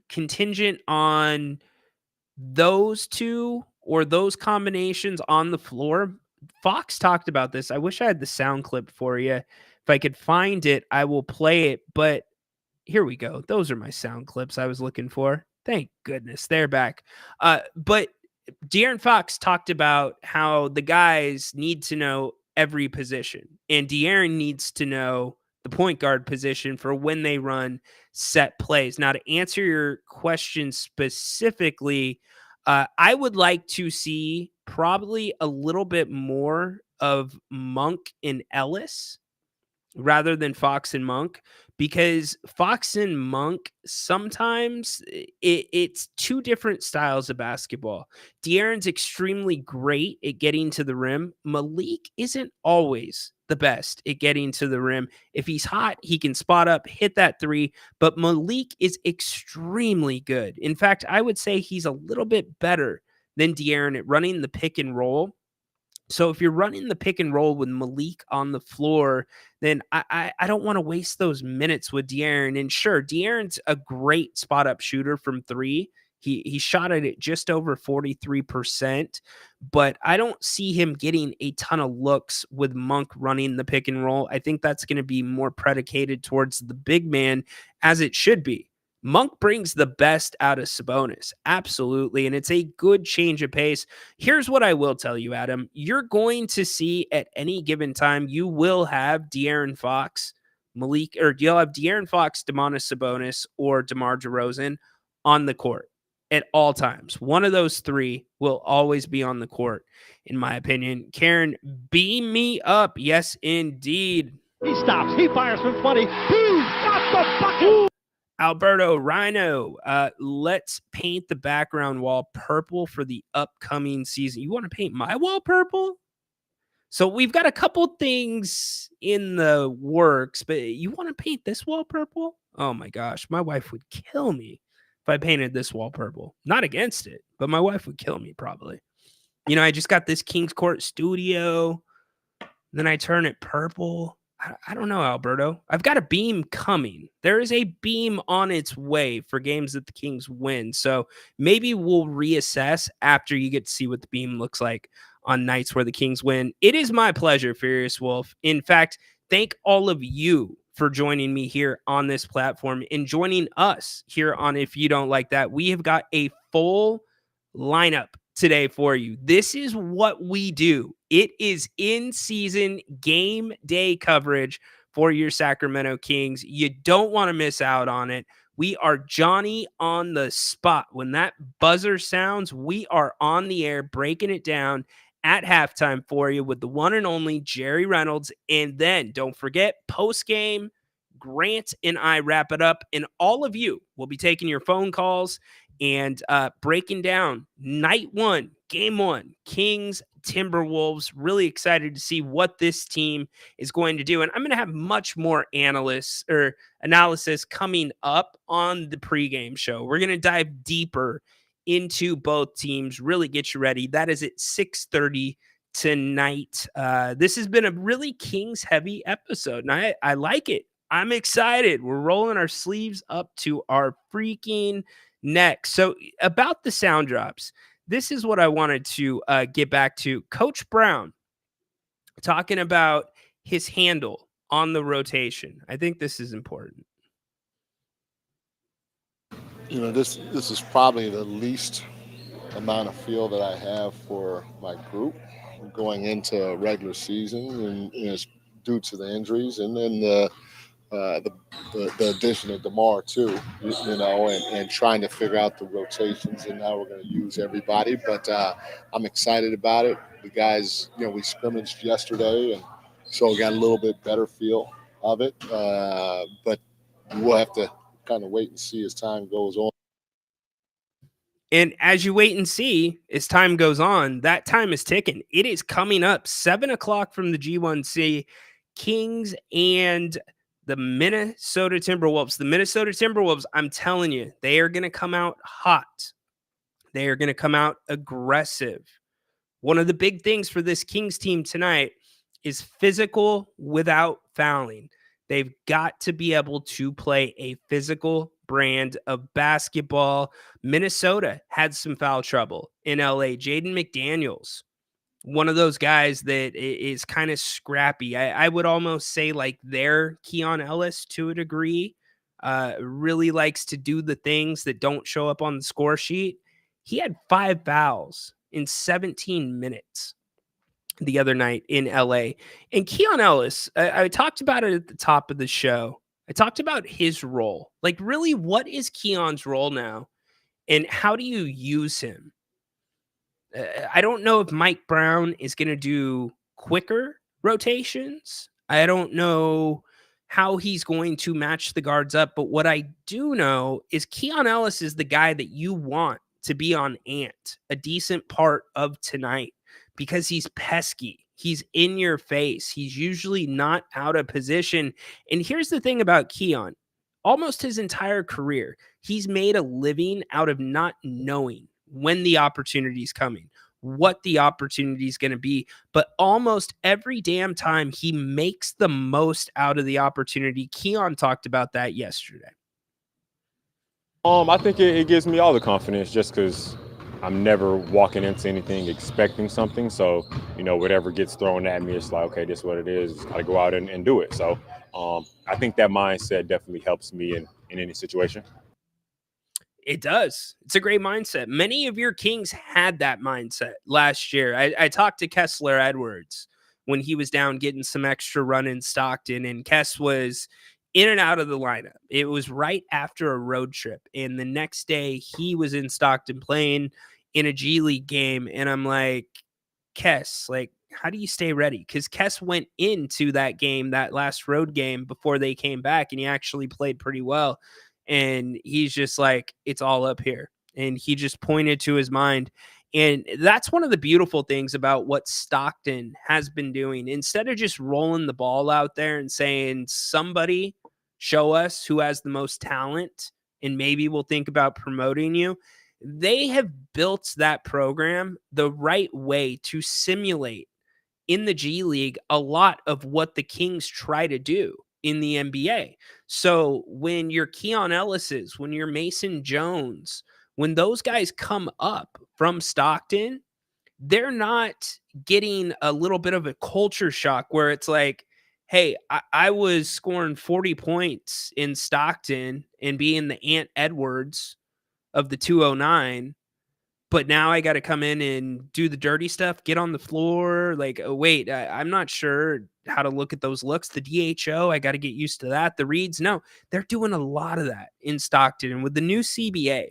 contingent on those two or those combinations on the floor. Fox talked about this. I wish I had the sound clip for you. If I could find it, I will play it. But here we go. Those are my sound clips I was looking for. Thank goodness they're back. But De'Aaron Fox talked about how the guys need to know every position, and De'Aaron needs to know the point guard position for when they run set plays. Now, to answer your question specifically, I would like to see probably a little bit more of Monk and Ellis rather than Fox and Monk, because Fox and Monk sometimes it's two different styles of basketball. De'Aaron's extremely great at getting to the rim. Malik isn't always the best at getting to the rim. If he's hot, he can spot up, hit that three, but Malik is extremely good. In fact, I would say he's a little bit better than De'Aaron at running the pick and roll. So if you're running the pick and roll with Malik on the floor, then I don't want to waste those minutes with De'Aaron. And sure, De'Aaron's a great spot up shooter from three. He shot it at just over 43%, but I don't see him getting a ton of looks with Monk running the pick and roll. I think that's going to be more predicated towards the big man, as it should be. Monk brings the best out of Sabonis. Absolutely. And it's a good change of pace. Here's what I will tell you, Adam. You're going to see at any given time, you will have De'Aaron Fox, Malik, or you'll have De'Aaron Fox, Domantas Sabonis, or DeMar DeRozan on the court at all times. One of those three will always be on the court, in my opinion. Karen, beam me up. Yes, indeed. He stops. He fires from 20. He got the bucket. Alberto Rhino, let's paint the background wall purple for the upcoming season. You want to paint my wall purple? So we've got a couple things in the works, but you want to paint this wall purple? Oh my gosh, my wife would kill me if I painted this wall purple. Not against it, but my wife would kill me probably. You know, I just got this Kings Court studio, then I turn it purple. I don't know, Alberto. I've got a beam coming. There is a beam on its way for games that the Kings win. So maybe we'll reassess after you get to see what the beam looks like on nights where the Kings win. It is my pleasure, Furious Wolf. In fact, thank all of you for joining me here on this platform and joining us here on If You Don't Like That. We have got a full lineup today for you. This is what we do. It is in-season game day coverage for your Sacramento Kings. You don't want to miss out on it. We are Johnny on the spot. When that buzzer sounds, we are on the air breaking it down at halftime for you with the one and only Jerry Reynolds. And then don't forget, post-game, Grant and I wrap it up. And all of you will be taking your phone calls and breaking down night one, game one, Kings, Timberwolves. Really excited to see what this team is going to do. And I'm going to have much more analysis coming up on the pregame show. We're going to dive deeper into both teams, really get you ready. That is at 6:30 tonight. This has been a really Kings heavy episode, and I like it. I'm excited. We're rolling our sleeves up to our freaking next. So about the sound drops, this is what I wanted to get back to. Coach Brown talking about his handle on the rotation. I think this is important. You know, this is probably the least amount of feel that I have for my group going into a regular season, and it's due to the injuries, and then the addition of DeMar too, you know, and trying to figure out the rotations and how we're going to use everybody. But I'm excited about it. The guys, you know, we scrimmaged yesterday, and so we got a little bit better feel of it. But we'll have to kind of wait and see as time goes on. And as you wait and see, as time goes on, that time is ticking. It is coming up 7:00 from the G1C, Kings and the Minnesota Timberwolves. The Minnesota Timberwolves, I'm telling you, they are going to come out hot. They are going to come out aggressive. One of the big things for this Kings team tonight is physical without fouling. They've got to be able to play a physical brand of basketball. Minnesota had some foul trouble in LA. Jaden McDaniels One of those guys that is kind of scrappy. I would almost say like their Keon Ellis to a degree. Really likes to do the things that don't show up on the score sheet. He had 5 fouls in 17 minutes the other night in LA. And Keon Ellis, I talked about it at the top of the show. I talked about his role. Like, really, what is Keon's role now? And how do you use him? I don't know if Mike Brown is going to do quicker rotations. I don't know how he's going to match the guards up. But what I do know is Keon Ellis is the guy that you want to be on Ant, a decent part of tonight, because he's pesky. He's in your face. He's usually not out of position. And here's the thing about Keon. Almost his entire career, he's made a living out of not knowing when the opportunity is coming, what the opportunity is going to be. But almost every damn time he makes the most out of the opportunity. Keon talked about that yesterday. I think it gives me all the confidence just because I'm never walking into anything expecting something. So, whatever gets thrown at me, it's like, okay, this is what it is. Just got to go out and do it. So I think that mindset definitely helps me in any situation. It does. It's a great mindset. Many of your Kings had that mindset last year. I talked to Kessler Edwards when he was down getting some extra run in Stockton, and Kess was in and out of the lineup. It was right after a road trip, and the next day he was in Stockton playing in a G League game, and I'm like, Kess, like, how do you stay ready? Because Kess went into that game, that last road game, before they came back, and he actually played pretty well. And he's just like, it's all up here. And he just pointed to his mind. And that's one of the beautiful things about what Stockton has been doing. Instead of just rolling the ball out there and saying, somebody show us who has the most talent, and maybe we'll think about promoting you. They have built that program the right way to simulate in the G League a lot of what the Kings try to do in the NBA. So when your Keon Ellis's, when your Mason Jones, when those guys come up from Stockton, they're not getting a little bit of a culture shock where it's like, hey, I was scoring 40 points in Stockton and being the Ant Edwards of the 209, but now I got to come in and do the dirty stuff, get on the floor. Like, oh, wait, I'm not sure how to look at those looks. The DHO, I got to get used to that. The reads, no, they're doing a lot of that in Stockton. And with the new CBA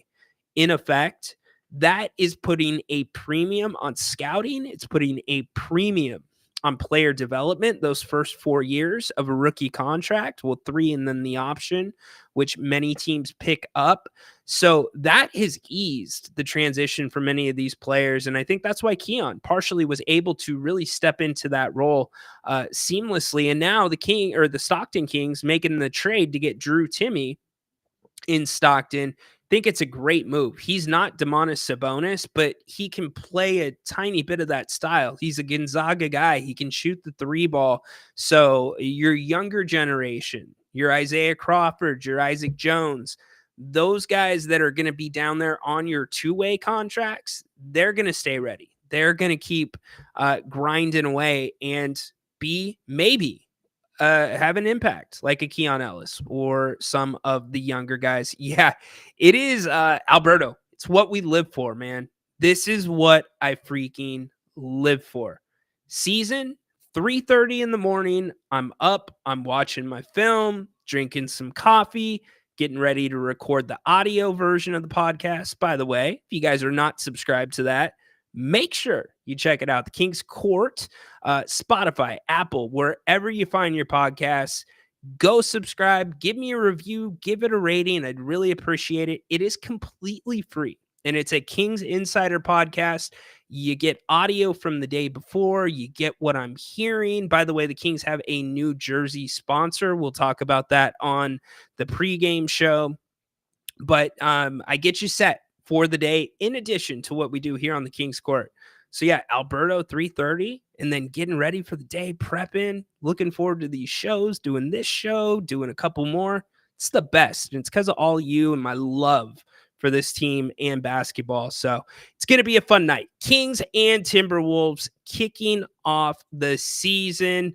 in effect, that is putting a premium on scouting. It's putting a premium on player development those first 4 years of a rookie contract. Well, 3 and then the option, which many teams pick up. So that has eased the transition for many of these players. And I think that's why Keon partially was able to really step into that role seamlessly. And now the Stockton Kings making the trade to get Drew Timme in Stockton. Think it's a great move. He's not Domantas Sabonis, but he can play a tiny bit of that style. He's a Gonzaga guy. He can shoot the 3 ball. So your younger generation, your Isaiah Crawford, your Isaac Jones, those guys that are going to be down there on your 2-way contracts, they're going to stay ready. They're going to keep grinding away and maybe have an impact like a Keon Ellis or some of the younger guys. Yeah, it is Alberto. It's what we live for, man. This is what I freaking live for. Season 3:30 in the morning. I'm up. I'm watching my film, drinking some coffee, getting ready to record the audio version of the podcast. By the way, if you guys are not subscribed to that, make sure you check it out. The King's Court, Spotify, Apple, wherever you find your podcasts. Go subscribe, give me a review, give it a rating. I'd really appreciate it. It is completely free, and it's a Kings Insider podcast. You get audio from the day before. You get what I'm hearing. By the way, the Kings have a New Jersey sponsor. We'll talk about that on the pregame show. But I get you set for the day in addition to what we do here on the King's Court. So yeah, Alberto 3:30, and then getting ready for the day, prepping, looking forward to these shows, doing this show, doing a couple more. It's the best. And it's because of all you and my love for this team and basketball. So it's going to be a fun night. Kings and Timberwolves kicking off the season.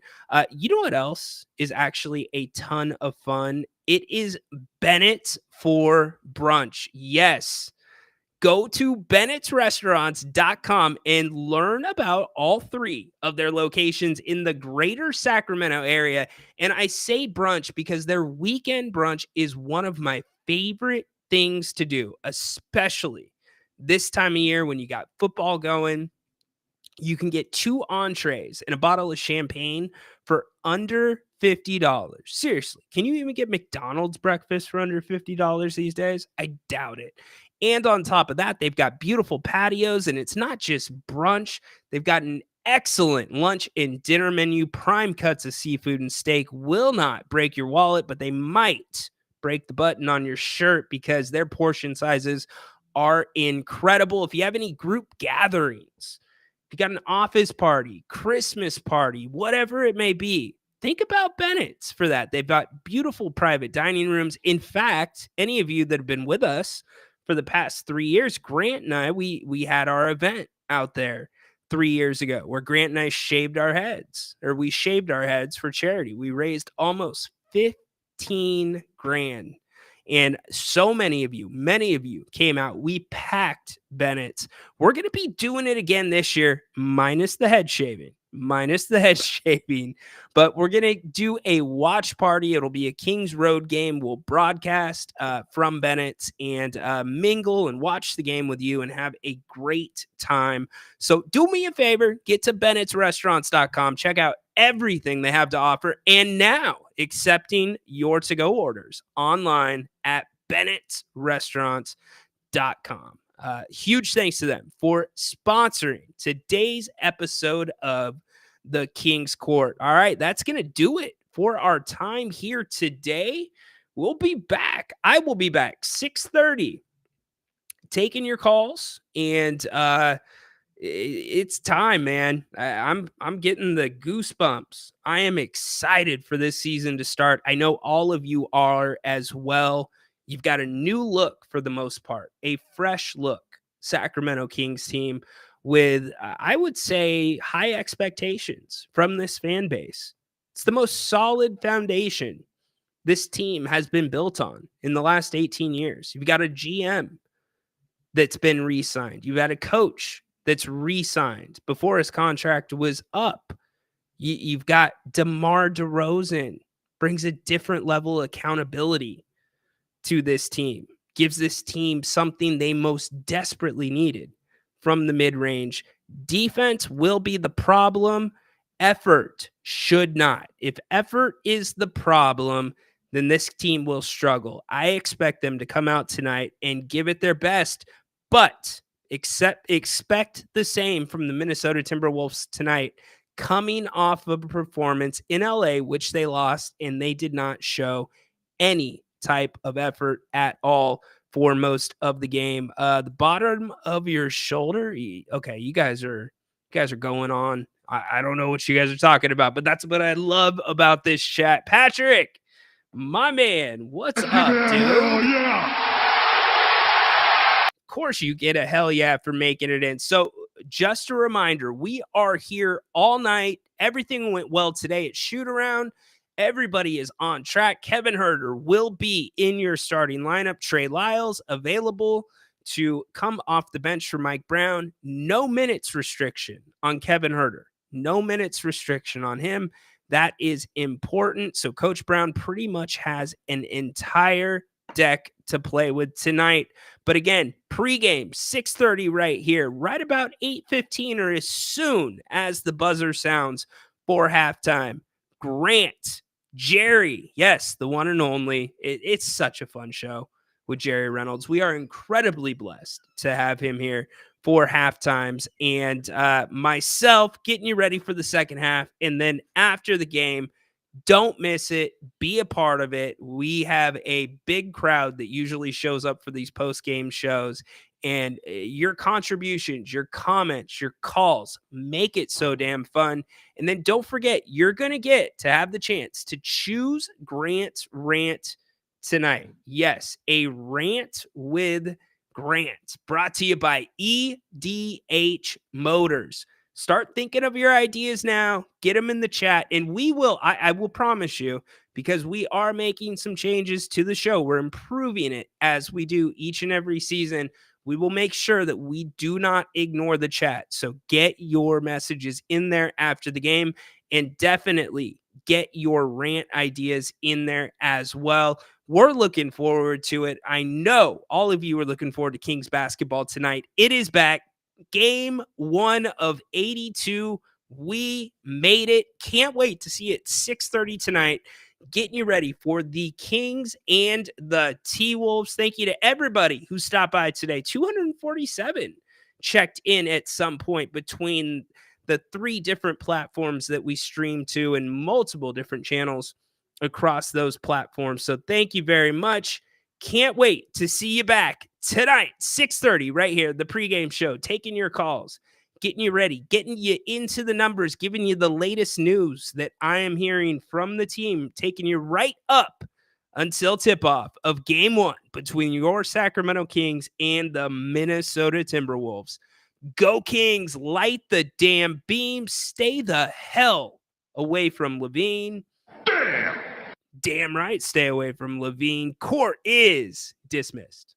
You know what else is actually a ton of fun? It is Bennett for brunch. Yes. Go to bennettsrestaurants.com and learn about all 3 of their locations in the greater Sacramento area. And I say brunch because their weekend brunch is one of my favorite things to do, especially this time of year when you got football going. You can get 2 entrees and a bottle of champagne for under $50. Seriously, can you even get McDonald's breakfast for under $50 these days? I doubt it. And on top of that, they've got beautiful patios, and it's not just brunch. They've got an excellent lunch and dinner menu. Prime cuts of seafood and steak will not break your wallet, but they might break the button on your shirt because their portion sizes are incredible. If you have any group gatherings, if you got an office party, Christmas party, whatever it may be, think about Bennett's for that. They've got beautiful private dining rooms. In fact, any of you that have been with us for the past 3 years, Grant and I, we had our event out there 3 years ago where Grant and I shaved our heads, or we shaved our heads for charity. We raised almost 15 grand. And so many of you came out. We packed Bennett's. We're going to be doing it again this year, minus the head shaving, but we're going to do a watch party. It'll be a Kings Road game. We'll broadcast from Bennett's and mingle and watch the game with you and have a great time. So do me a favor, get to bennettsrestaurants.com, check out everything they have to offer, and now accepting your to-go orders online at bennettsrestaurants.com. Huge thanks to them for sponsoring today's episode of the King's Court. All right, that's going to do it for our time here today. We'll be back. I will be back 6:30 taking your calls, and it's time, man. I'm getting the goosebumps. I am excited for this season to start. I know all of you are as well. You've got a new look for the most part, a fresh look Sacramento Kings team with, I would say, high expectations from this fan base. It's the most solid foundation this team has been built on in the last 18 years. You've got a GM that's been re-signed. You've had a coach that's re-signed before his contract was up. You've got DeMar DeRozan, brings a different level of accountability to this team, gives this team something they most desperately needed from the mid-range. Defense will be the problem. Effort should not. If effort is the problem, then this team will struggle. I expect them to come out tonight and give it their best, but expect the same from the Minnesota Timberwolves tonight, coming off of a performance in LA, which they lost, and they did not show any type of effort at all for most of the game. The bottom of your shoulder. Okay, you guys are going on. I don't know what you guys are talking about, but that's what I love about this chat. Patrick, my man, what's up, dude? Hell yeah! Of course you get a hell yeah for making it in. So just a reminder, we are here all night. Everything went well today at shoot around. Everybody is on track. Kevin Huerter will be in your starting lineup. Trey Lyles available to come off the bench for Mike Brown. No minutes restriction on Kevin Huerter. No minutes restriction on him. That is important. So Coach Brown pretty much has an entire deck to play with tonight. But again, pregame 6:30 right here, right about 8:15 or as soon as the buzzer sounds for halftime. Grant, Jerry, yes, the one and only. It's such a fun show with Jerry Reynolds. We are incredibly blessed to have him here for halftimes, and myself getting you ready for the second half. And then after the game, don't miss it. Be a part of it. We have a big crowd that usually shows up for these post-game shows, and your contributions, your comments, your calls make it so damn fun. And then don't forget, you're going to get to have the chance to choose Grant's rant tonight. Yes, a rant with Grant, brought to you by EDH Motors. Start thinking of your ideas now. Get them in the chat, and we will, I will promise you, because we are making some changes to the show. We're improving it as we do each and every season. We will make sure that we do not ignore the chat. So get your messages in there after the game, and definitely get your rant ideas in there as well. We're looking forward to it. I know all of you are looking forward to Kings basketball tonight. It is back. Game 1 of 82. We made it. Can't wait to see it 6:30 tonight. Getting you ready for the Kings and the T-Wolves. Thank you to everybody who stopped by today. 247 checked in at some point between the 3 different platforms that we stream to and multiple different channels across those platforms. So thank you very much. Can't wait to see you back tonight, 6:30, right here, the pregame show, taking your calls, getting you ready, getting you into the numbers, giving you the latest news that I am hearing from the team, taking you right up until tip-off of Game 1 between your Sacramento Kings and the Minnesota Timberwolves. Go Kings, light the damn beam, stay the hell away from Levine. Damn right, stay away from Levine. Court is dismissed.